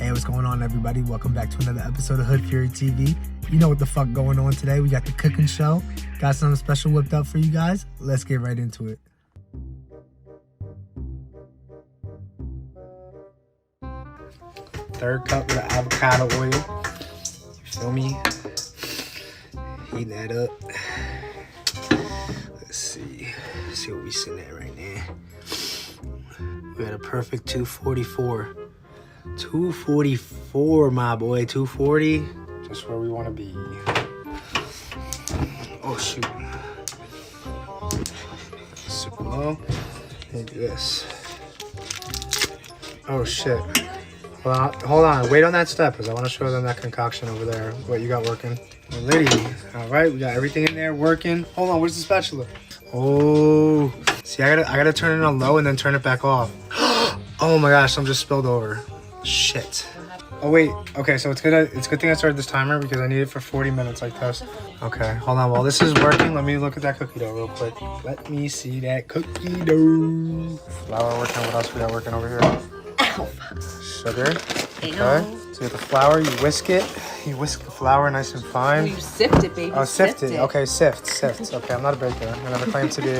Hey, what's going on, everybody? Welcome back to another episode of HoodfuryTV. You know what the fuck going on today. We got the cooking show. Got something special whipped up for you guys. Let's get right into it. Third cup of avocado oil. You feel me? Heating that up. Let's see. Let's see what we sitting at right now. We got a perfect 244. 244, my boy. 240. Just where we want to be. Oh, shoot. Super low. Look at this. Oh, shit. Hold on. Wait on that step, because I want to show them that concoction over there. What you got working. Lady. All right. We got everything in there working. Hold on. Where's the spatula? Oh. See, I gotta turn it on low and then turn it back off. Oh my gosh, I'm just spilled over. Shit. Oh wait, okay, so it's good thing I started this timer because I need it for 40 minutes like this. Okay, hold on, while this is working, let me look at that cookie dough real quick. Let me see that cookie dough. Flour working, what else we got working over here? Ow. Sugar, okay. So you get the flour, you whisk it. You whisk the flour nice and fine. Oh, you sift it, baby. Oh, sift it. Okay, sift. Okay, I'm not a baker. I never claimed to be.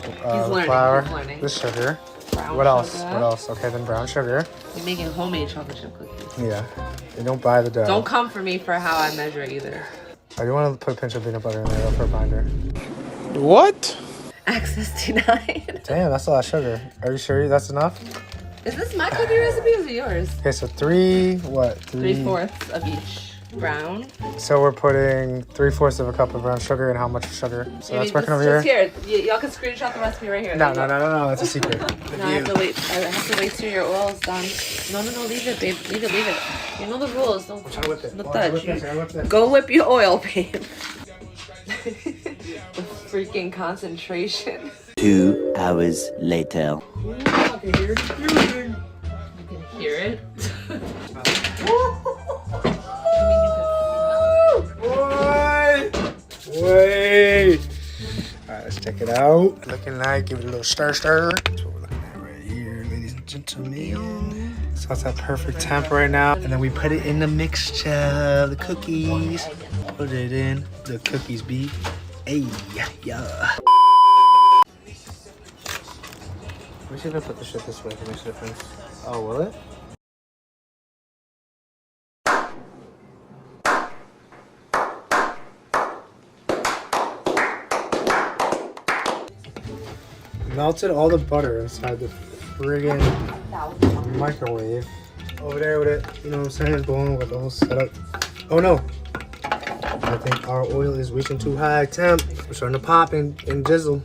He's flour, learning. the sugar. Brown What else? sugar. What else? Okay, then brown sugar. You're making homemade chocolate chip cookies. Yeah. You don't buy the dough. Don't come for me for how I measure either. I do want to put a pinch of peanut butter in there for a binder. What? Access denied. Damn, that's a lot of sugar. Are you sure that's enough? Is this my cookie recipe or is it yours? Okay, so three, what? 3/4 of each. Brown. So we're putting 3/4 of a cup of brown sugar and how much sugar? So that's working over here? Y'all can screenshot the recipe right here. No, that's a secret. No, I have to wait till your oil's done. No, leave it, babe. Leave it. You know the rules. Don't whip it. touch. Go whip your oil, babe. The freaking concentration. 2 hours later. I can hear it. You can hear it. Wait. Alright, let's check it out. Looking like, give it a little stir. That's what we're looking at right here, ladies and gentlemen. So it's at perfect temp right now. And then we put it in the mixture, the cookies. Put it in, the cookies be. Hey, yeah. Let me see if I put the shit this way if it makes a difference. Oh, will it? Melted all the butter inside the friggin' microwave. Over there with it, you know what I'm saying? Going with the whole setup. Oh no! I think our oil is reaching too high temp. We're starting to pop and jizzle.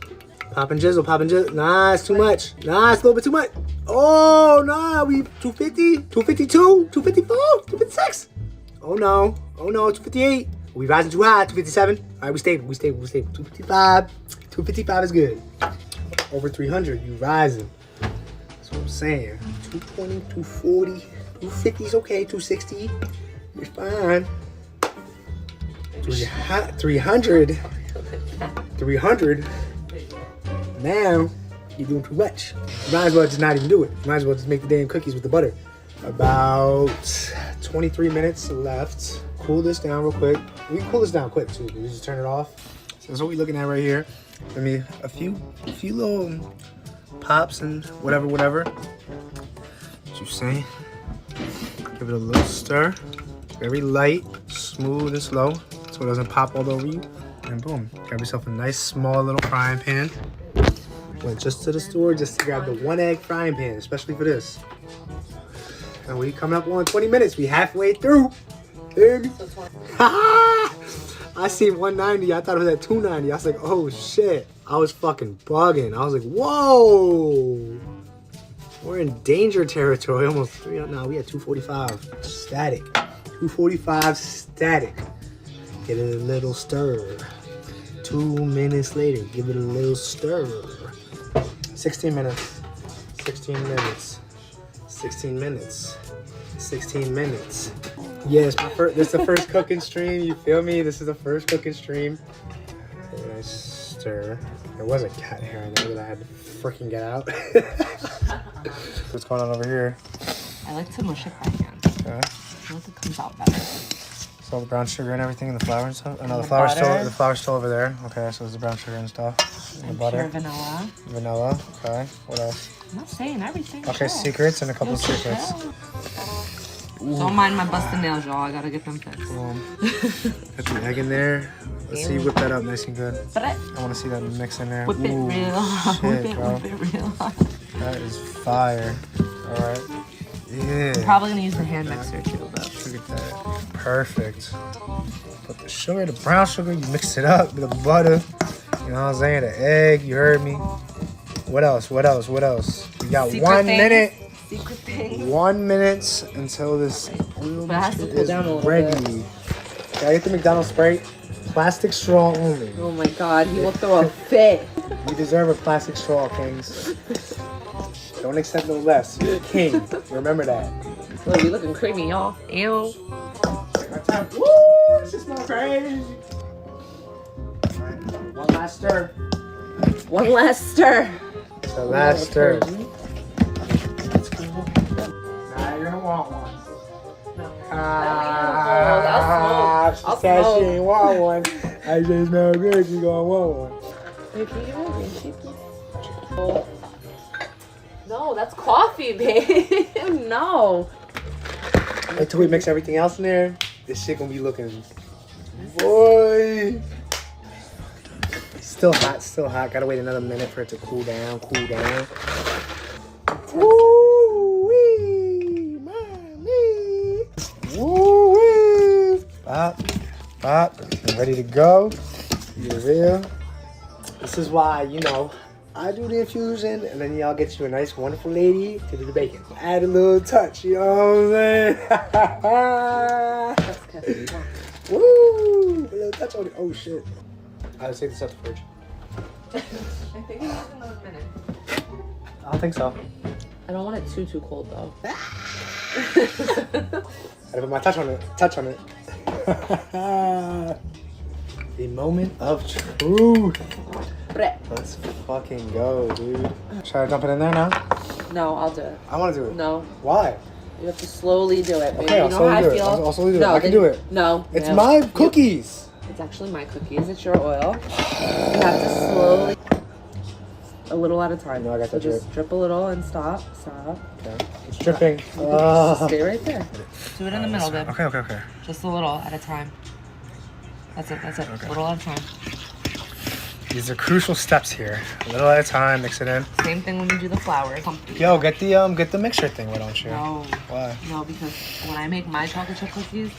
Pop and jizzle. Nah, it's too much. Nah, it's a little bit too much. Oh, nah, we 250, 252, 254, 256. Oh no, 258. We rising too high, 257. All right, we stable. 255. 255 is good. Over 300, you rising. That's what I'm saying. 220, 240, 250 is okay. 260, you're fine. 300. Now, you're doing too much. You might as well just not even do it. You might as well just make the damn cookies with the butter. About 23 minutes left. Cool this down real quick. We can cool this down quick too. We just turn it off. So that's what we're looking at right here. I mean, a few little pops and whatever. What you saying? Give it a little stir. Very light, smooth and slow, so it doesn't pop all over you. And boom, grab yourself a nice small little frying pan. Went just to the store just to grab the 1 egg frying pan, especially for this. And we coming up on 20 minutes. We halfway through. Hear me? I see 190. I thought it was at 290. I was like, oh shit. I was fucking bugging. I was like, whoa. We're in danger territory. Almost 300. Now we at 245. Static. 245 static. Get it a little stir. 2 minutes later, give it a little stir. 16 minutes. 16 minutes. 16 minutes. 16 minutes. Yes, this is the first cooking stream. You feel me? This is the first cooking stream. Nice stir. There was a cat hair in there that I had to freaking get out. What's going on over here? I like to mush it by hand. Okay. Once it comes out better. So the brown sugar and everything in the flour and stuff? Oh, no, And the flour's butter. the flour's still over there. Okay, so there's the brown sugar and stuff. And the And butter. pure vanilla. Vanilla. Okay. What else? I'm not saying everything. Okay, chill. secrets and a couple Chill, secrets. chill. Don't mind my busted nails, y'all. I gotta get them fixed. Put the egg in there. Let's see, whip that up nice and good. But I want to see that mix in there. whip it Ooh, real hard. shit, bro. Whip it real hard. That is fire. All right. Yeah. Probably gonna use the hand mixer too, but. Look at that. Perfect. Put the sugar, the brown sugar, you mix it up with the butter. You know what I'm saying? The egg, you heard me. What else? What else? What else? We got Secret 1 things. minute. Secret thing. 1 minute until this oil But it has to mixture cool is down a little ready. bit. Can I get the McDonald's Sprite? Plastic straw only. Oh my god, he will throw a fit. You deserve a plastic straw, kings. Don't accept no less. You're a king. Remember that. Look, you looking creamy, y'all. Ew. My time. Woo! This is not crazy. Alright, one last stir. One last stir. The last stir. Let's go. Now you're gonna want one. I'll She smoke. said she ain't want one. I just know good. You gonna want one. Wait, can you give me a green tea, please? Oh. No, that's coffee, babe. No. Wait till we mix everything else in there. This shit gonna be looking, boy. Still hot, still hot. Gotta wait another minute for it to cool down, cool down. Woo wee, mommy. Woo wee. Pop, pop. I'm ready to go. You real? This is why, you know, I do the infusion, and then y'all get you a nice, wonderful lady to do the bacon. Add a little touch, you know what I'm saying? Woo! A little touch on it. Oh shit! I would take this out the fridge. I think it needs another minute. I don't think so. I don't want it too cold though. I gotta put my touch on it. Touch on it. The moment of truth. Let's fucking go, dude. Should I dump it in there now? No, I'll do it. I want to do it. No, Why? you have to slowly do it, baby. Okay, I'll you know slowly how do I it. feel. I'll slowly do it. No, I can then- do it. No, It's no. my cookies. It's actually my cookies. It's your oil. You have to slowly, a little at a time. No, I got so that just drip a little and stop. Okay. It's dripping. Stay right there. Do it in the middle, babe. Okay. Just a little at a time. That's it. Okay. A little at a time. These are crucial steps here. A little at a time, mix it in. Same thing when you do the flour. Yo, get the mixture thing, why don't you? No. Why? No, because when I make my chocolate chip cookies,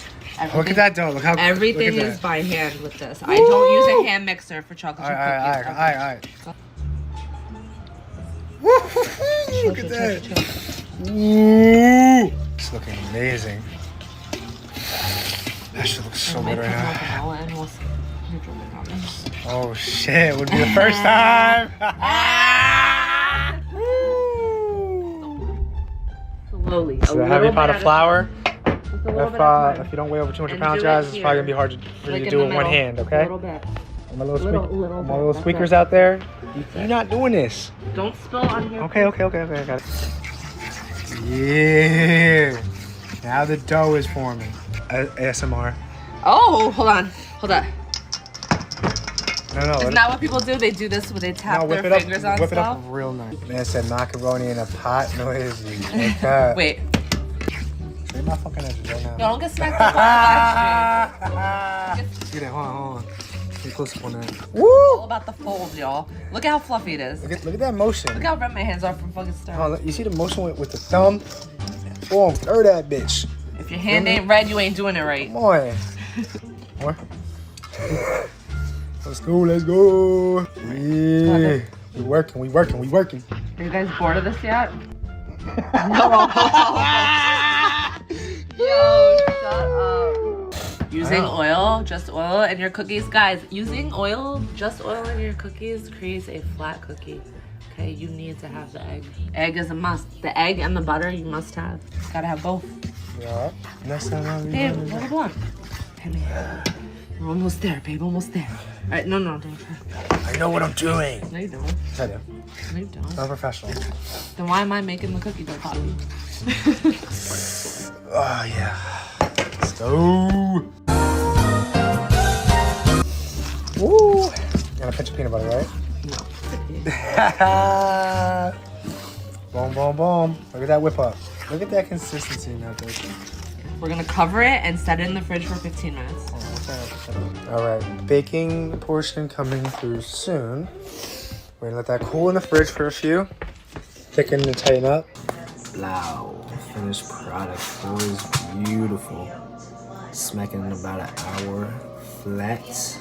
Look at that dough. Look how everything look at is that. by hand with this. I don't use a hand mixer for chocolate chip cookies. Alright. Look at that. Ooh. It's looking amazing. That shit looks so good right now. Oh shit, would be the first time. Slowly. So a heavy pot of flour. Just a little bit at a time. If you don't weigh over 200 And pounds, do it guys, it's probably here. gonna be hard for you Like to in do the it with one middle. hand, A okay? little bit. My little, Little my little bit, squeakers that's it. out there, you're not doing this. Don't spill on here. Okay, I got it. Yeah. Now the dough is forming. ASMR. Oh, hold on. No. Isn't that what people do? They do this when they tap their fingers on whip it stuff? up real nice. Man said macaroni in a pot noise. Okay. Wait. Show me my fucking edges right now. Yo, don't get smacked up on the See that? Hold on. Get close up on that. Woo! All about the fold, y'all. Look at how fluffy it is. Look at that motion. Look how red my hands are from fucking stirring. Oh, look, you see the motion with the thumb? Boom, stir that bitch. If your hand ain't red, you ain't doing it right. Come on. More. Let's go. Yeah. We working. Are you guys bored of this yet? No. Yo, shut up. Using oil, just oil in your cookies. Guys, using oil, just oil in your cookies creates a flat cookie. Okay, you need to have the egg. Egg is a must. The egg and the butter you must have. Gotta have both. Yeah. Next time I'll be Babe, doing what that. do you want? We're almost there, babe, almost there. All right, no, don't try. I know what I'm doing. No, you don't. I do. No, you don't. I'm professional. Then why am I making the cookie dough, Poppy? Oh yeah. Let's go. Woo! Got a pinch of peanut butter, right? No. Boom, boom, boom. Look at that whip up. Look at that consistency in that thing. We're gonna cover it and set it in the fridge for 15 minutes. Alright, baking portion coming through soon. We're gonna let that cool in the fridge for a few. Thicken and tighten up. Wow, finished product. Boys, beautiful. Smacking in about an hour flat.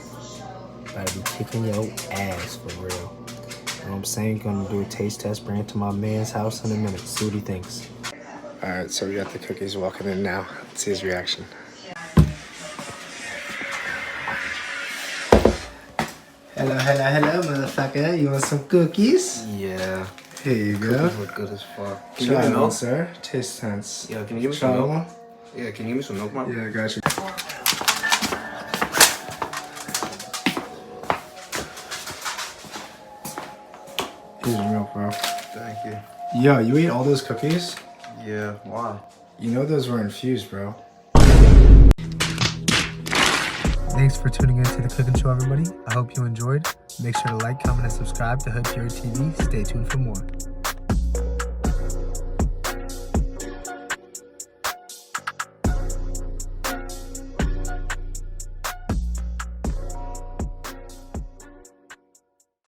About to be kicking your ass for real. You know what I'm saying? Gonna do a taste test, bring it to my man's house in a minute. See what he thinks. Alright, so we got the cookies walking in now. Let's see his reaction. Hello, hello, hello, motherfucker. You want some cookies? Yeah. Here you go. Cookies look good as fuck. Can you Try give me one, milk? sir. Taste tense. Yeah, can you give me Try some milk? one? Yeah, can you give me some milk, Mark? Yeah, I got you. Here's your milk, bro. Thank you. Yo, you ate all those cookies? Yeah, why? You know those were infused, bro. Thanks for tuning in to the cooking show, everybody. I hope you enjoyed. Make sure to like, comment, and subscribe to HoodfuryTV. Stay tuned for more.